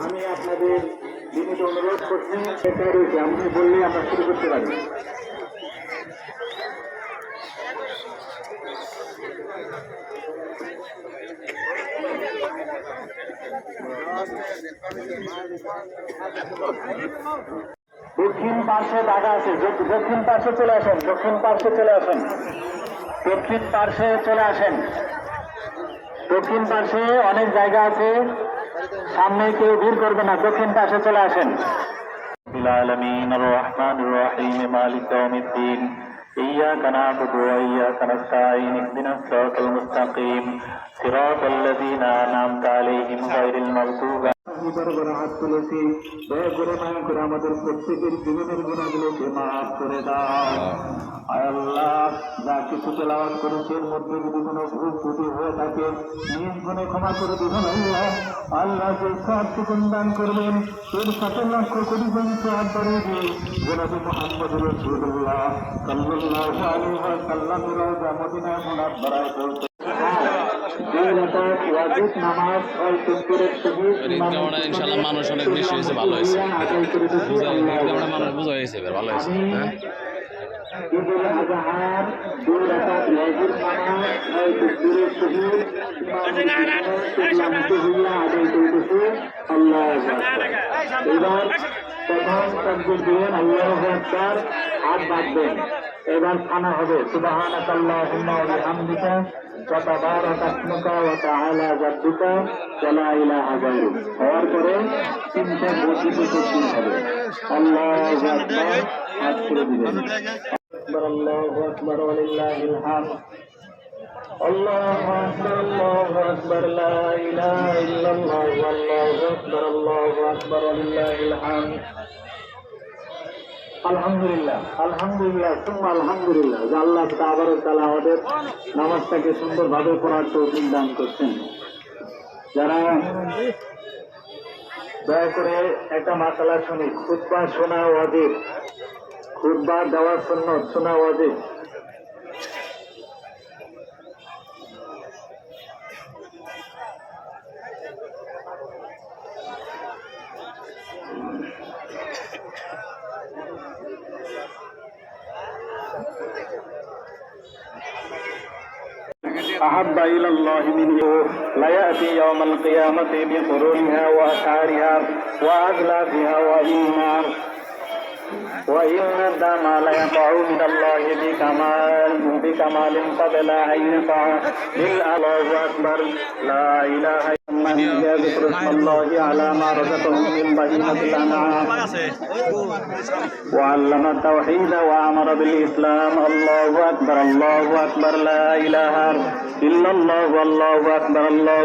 আমি আপনাদের বিনীত অনুরোধ করছি, আপনি বললে আমরা শুরু করতে পারি। দক্ষিণ পার্শ্বে জায়গা আছে, দক্ষিণ পার্শ্বে চলে আসেন, দক্ষিণ পার্শ্বে চলে আসেন, দক্ষিণ পার্শ্বে চলে আসেন। দক্ষিণ পার্শ্বে অনেক জায়গা আছে, সামনে কেউ ভিড় করবে না, দক্ষিণ পাশে চলে আসেন। العالمين الرحمن الرحيم مالك يوم الدين إياك نعبد وإياك نستعين اهدنا الصراط المستقيم صراط الذين أنعمت عليهم غير المغضوب হাত তুলেছি, দয়া করে মায়া করে আমাদের প্রত্যেকের জীবনের গুণাগুলোকে মাফ করে দাও। আয় আল্লাহ, যা কিছু তেলাওয়াত করেছে এর মধ্যে যদি কোনো ভুল ত্রুটি হয়ে থাকে নিজ গুণে ক্ষমা করে দিবেন আল্লাহ। আল্লাহ যে সব সুকুন দান করবেন এর 7,00,000,000,000 সওয়াব বাড়িয়ে দিয়ে জনাবে মুহাম্মদ রাসূলুল্লাহ সাল্লাল্লাহু আলাইহি ওয়াসাল্লাম রওজা মদিনায় মুনাব্বারায় পৌঁছে ইনশাল্লাহ মানুষ অনেক বেশি হয়েছে, ভালো হয়েছে, মানুষ বোঝা হয়েছে, ভালো হয়েছে। হাত বাঁধবেন, এবার খানা হবে সুবহানাকাল্লাহুম্মা ওয়া বিহামদিকা ওয়া তাবারাকা ইসমুকা ওয়া তাআলা জাদ্দুকা ওয়া লা ইলাহা গায়রুক। হওয়ার পরে তিনটা বসিতে তকবীর হবে। আল্লাহু আকবার, হাত তুলে দিবেন। আল্লাহু আকবার ওয়া লিল্লাহিল হামদ। আল্লাহু আকবার, আল্লাহু আকবার, লা ইলাহা ইল্লাল্লাহ, আল্লাহু আকবার, আল্লাহু আকবার ওয়া লিল্লাহিল হামদ। আলহামদুলিল্লাহ, আলহামদুলিল্লাহ, সুম্মা আলহামদুলিল্লাহ যে আল্লাহ তাবারক ওয়া তাআলা আমাদের নামাজটাকে সুন্দরভাবে পড়ার তৌফিক দান করছেন। যারা দয়া করে একটা মাসালা শুনি, খুতবা শোনা ওয়াজিব, খুতবা দেওয়া সুন্নাত, শোনা ওয়াজিব। أحب إلى الله منه لا يأتي يوم القيامة بقرونها وأشعارها وأغلافها وإنها وإن الدم لا يقع من الله بكمال قبل أن يقع الله أكبر لا إله إلا الله ذكر الله على ما رزقهم من بهيمة الأنعام وعلم التوحيد وأمر بالإسلام. الله أكبر، الله أكبر، لا إله إلا الله، والله أكبر، الله